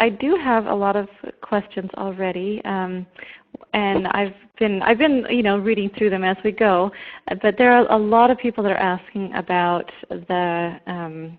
I do have a lot of questions already, and I've been reading through them as we go. But there are a lot of people that are asking about the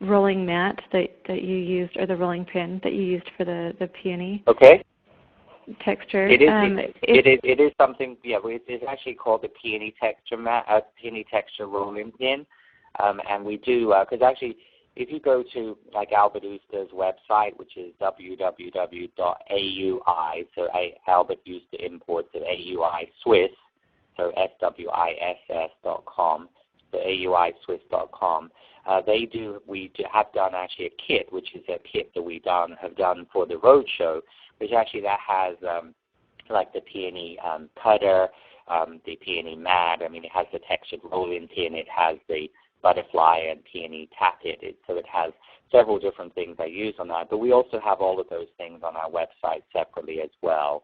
rolling mat that you used, or the rolling pin that you used for the peony. Okay. Texture. It is something. Yeah, it's actually called the peony texture mat, peony texture rolling pin, and we do because actually, if you go to like Albert Ooster's website, which is www.aui, so Albert Ooster Imports at AUI Swiss, so SWISS.com, so AUISwiss.com. We have done actually a kit, which is a kit that we have done for the roadshow, which actually that has like the peony cutter, the peony mat. I mean, it has the textured rolling pin. It has the butterfly and peony tappet. So it has several different things I use on that. But we also have all of those things on our website separately as well.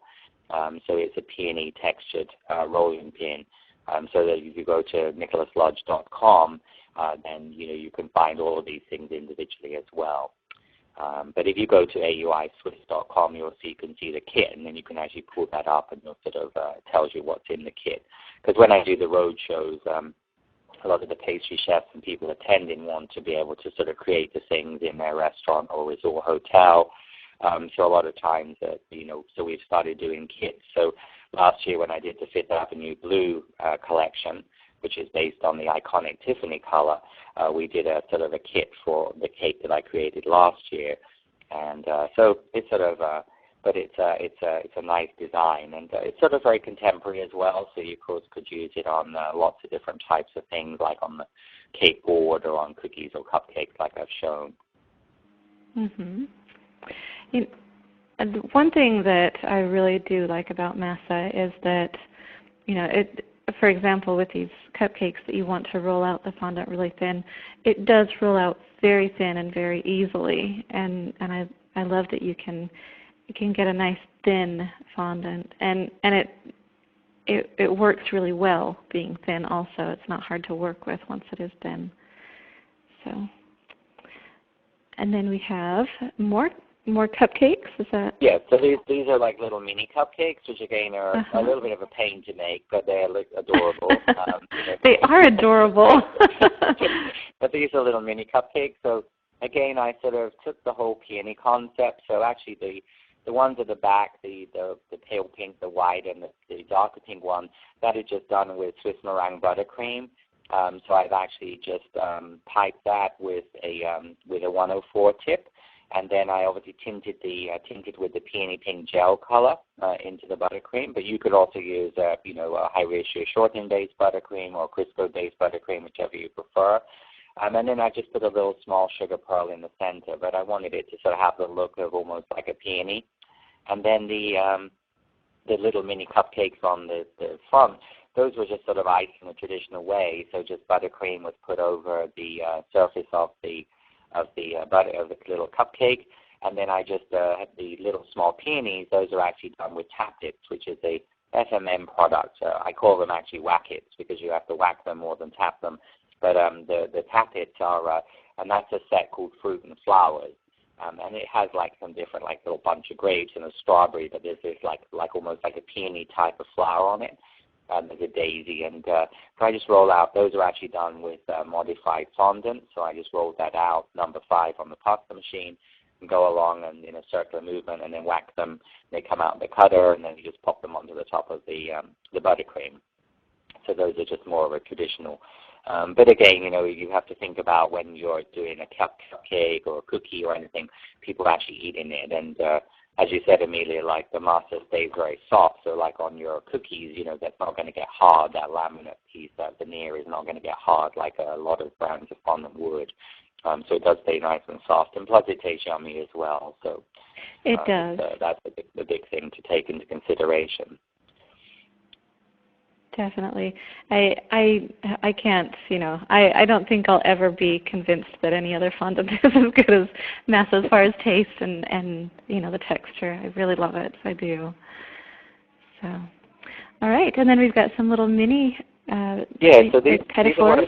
So it's a peony textured rolling pin. So that if you go to nicholaslodge.com, then you can find all of these things individually as well. But if you go to auiswiss.com, you can see the kit, and then you can actually pull that up, and it sort of tells you what's in the kit. Because when I do the road shows, a lot of the pastry chefs and people attending want to be able to sort of create the things in their restaurant or resort hotel. So a lot of times, so we've started doing kits. So last year when I did the Fifth Avenue Blue collection, which is based on the iconic Tiffany color, we did a sort of a kit for the cake that I created last year. And so it's sort of, but it's a nice design, and it's sort of very contemporary as well. So you of course could use it on lots of different types of things, like on the cake board or on cookies or cupcakes, like I've shown. Mhm. And one thing that I really do like about masa is that, for example, with these cupcakes that you want to roll out the fondant really thin, it does roll out very thin and very easily. And I love that you can get a nice thin fondant, and it works really well being thin also. It's not hard to work with once it is thin. So, and then we have more cupcakes. Is that? Yeah, so these are like little mini cupcakes, which again are a little bit of a pain to make, but they're adorable. They are adorable. But these are little mini cupcakes. So again, I sort of took the whole peony concept. So actually the ones at the back, the pale pink, the white, and the darker pink one, that is just done with Swiss meringue buttercream. So I've actually just piped that with a 104 tip. And then I obviously tinted with the peony pink gel color into the buttercream. But you could also use a high ratio shortening based buttercream or Crisco based buttercream, whichever you prefer. And then I just put a little small sugar pearl in the center. But I wanted it to sort of have the look of almost like a peony. And then the little mini cupcakes on the front, those were just sort of iced in a traditional way. So just buttercream was put over the surface of the little cupcake, and then I just had the little small peonies. Those are actually done with tappets, which is a FMM product. I call them actually whack-its because you have to whack them more than tap them. But the tappets are, and that's a set called Fruit and Flowers, and it has like some different like little bunch of grapes and a strawberry, but there's this like almost like a peony type of flower on it. There's a daisy, and so I just roll out. Those are actually done with modified fondant, so I just rolled that out, number 5 on the pasta machine, and go along and in a circular movement, and then whack them. They come out in the cutter, and then you just pop them onto the top of the buttercream. So those are just more of a traditional. But again, you have to think about when you're doing a cupcake or a cookie or anything, people actually eating it, and as you said, Amelia, like the masa stays very soft, so like on your cookies, that's not going to get hard. That laminate piece, that veneer is not going to get hard like a lot of brands of fondant would. So it does stay nice and soft, and plus it tastes yummy as well. So it does. That's the big thing to take into consideration. Definitely. I can't, I don't think I'll ever be convinced that any other fondant is as good as masa as far as taste and the texture. I really love it. I do. So, all right. And then we've got some little mini so these are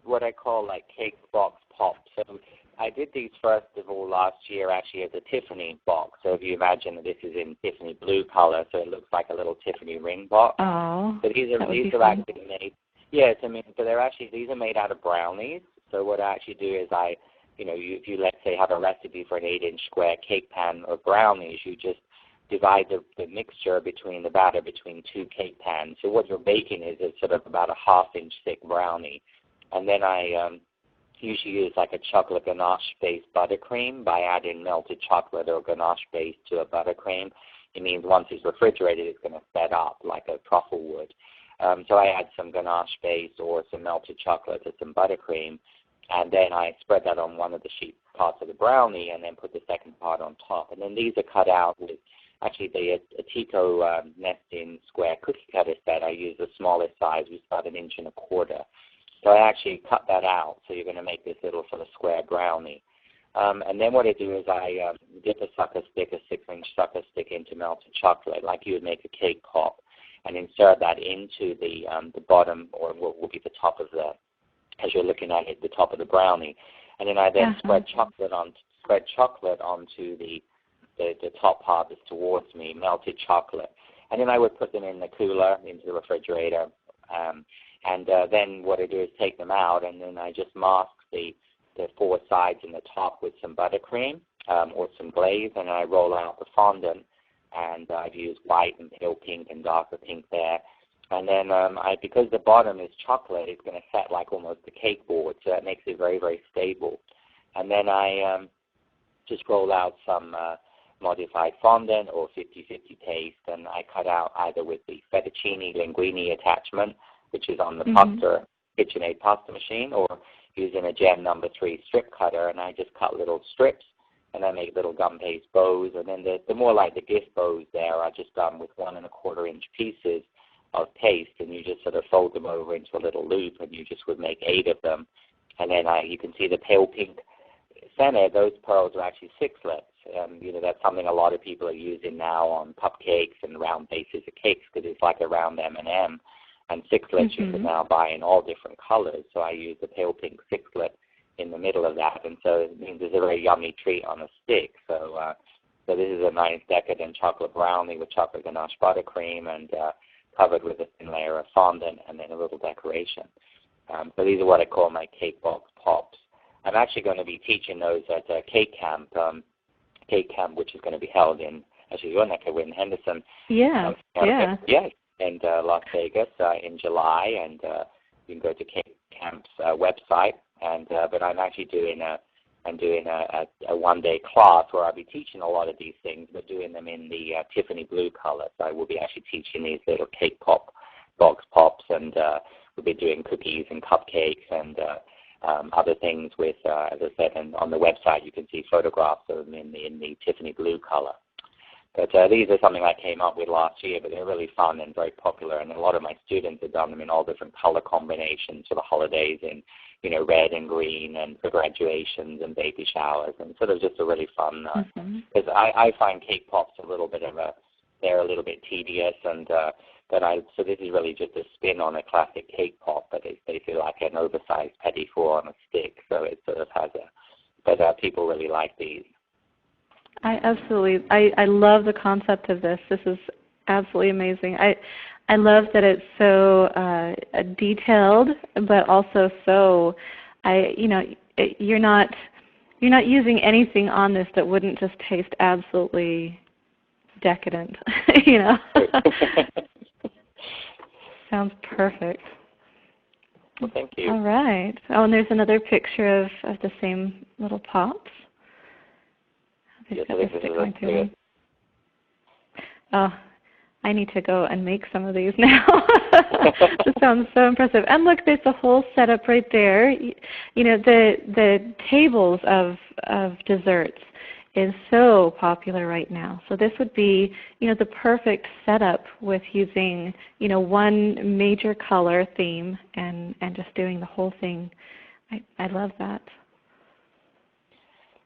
what I call like cake box pops. So I did these first of all last year actually as a Tiffany box. So if you imagine that this is in Tiffany blue color, so it looks like a little Tiffany ring box. Oh, so these are actually made. Yes, I mean, so these are made out of brownies. So what I actually do is if you let's say have a recipe for an 8-inch square cake pan of brownies, you just divide the mixture between the batter between 2 cake pans. So what you're baking is sort of about a 1/2-inch thick brownie, and then I usually use like a chocolate ganache-based buttercream by adding melted chocolate or ganache base to a buttercream. It means once it's refrigerated, it's going to set up like a truffle would. So I add some ganache base or some melted chocolate or some buttercream, and then I spread that on one of the sheet parts of the brownie and then put the second part on top. And then these are cut out with actually the Tico nesting square cookie cutter set. I use the smallest size, which is about 1 1/4 inches. So I actually cut that out. So you're going to make this little sort of square brownie. And then what I do is I dip a 6-inch sucker stick into melted chocolate, like you would make a cake pop, and insert that into the bottom, or what will be the top of as you're looking at it, the top of the brownie. And then I spread chocolate onto the top part that's towards me, melted chocolate. And then I would put them in the cooler, into the refrigerator. And then what I do is take them out, and then I just mask the 4 sides and the top with some buttercream or some glaze, and I roll out the fondant. And I've used white and pale pink and darker pink there. And then because the bottom is chocolate, it's going to set like almost a cake board, so that makes it very, very stable. And then I just roll out some modified fondant or 50-50 paste, and I cut out either with the fettuccine linguine attachment, which is on the KitchenAid pasta machine, or using a Gem No. 3 strip cutter, and I just cut little strips, and I make little gum paste bows. And then the more like the gift bows there are just done with 1 1/4 inch pieces of paste, and you just sort of fold them over into a little loop, and you just would make 8 of them. And then you can see the pale pink center, those pearls are actually 6-lets. That's something a lot of people are using now on cupcakes and round bases of cakes, because it's like a round M&M. And 6-lets you can now buy in all different colors. So I use the pale pink 6-let in the middle of that, and so it means it's a very yummy treat on a stick. So this is a nice decadent chocolate brownie with chocolate ganache buttercream and covered with a thin layer of fondant and then a little decoration. So these are what I call my cake box pops. I'm actually going to be teaching those at Cake Camp, which is going to be held in your neck of in Henderson. Yeah. And Las Vegas in July, and you can go to Cake Camp's website. And but I'm actually doing a 1-day class where I'll be teaching a lot of these things, but doing them in the Tiffany blue color. So I will be actually teaching these little cake box pops, and we'll be doing cookies and cupcakes and other things with, as I said, and on the website you can see photographs of them in the Tiffany blue color. But these are something I came up with last year, but they're really fun and very popular, and a lot of my students have done them in all different color combinations for the holidays, in red and green, and for graduations and baby showers, and sort of just a really fun, because I find cake pops they're a little bit tedious, and so this is really just a spin on a classic cake pop, but it's basically like an oversized petit four on a stick, so it sort of has but people really like these. I love the concept of this. This is absolutely amazing. I love that it's so detailed, but also so you're not using anything on this that wouldn't just taste absolutely decadent. Sounds perfect. Well, thank you. All right. Oh, and there's another picture of the same little pops. Yes, I think this is good. Oh, I need to go and make some of these now. This sounds so impressive. And look, there's a whole setup right there. The tables of desserts is so popular right now. So this would be, the perfect setup with using, one major color theme and just doing the whole thing. I love that.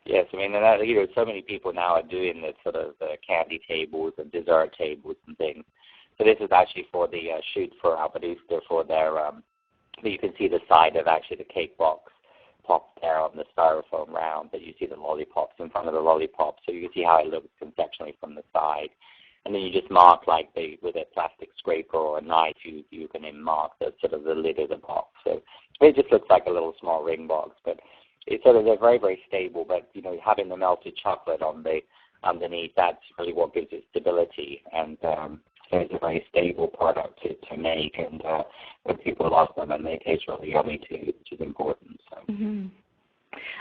Yes, I mean, and so many people now are doing the sort of candy tables and dessert tables and things. So this is actually for the shoot for Alpha for their, but you can see the side of actually the cake box pop there on the styrofoam round, but you see the lollipops in front of the lollipops, so you can see how it looks conceptually from the side. And then you just mark with a plastic scraper or a knife, you can then mark the sort of the lid of the box. So it just looks like a little small ring box, but it's sort of, they're very, very stable. But having the melted chocolate on the underneath, that's really what gives it stability. And so it's a very stable product to make, and when people love them, and they taste really yummy too, which is important. So. Mm-hmm.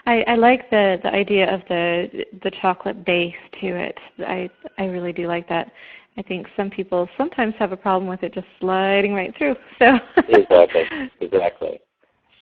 I like the idea of the chocolate base to it. I really do like that. I think some people sometimes have a problem with it just sliding right through. So Exactly.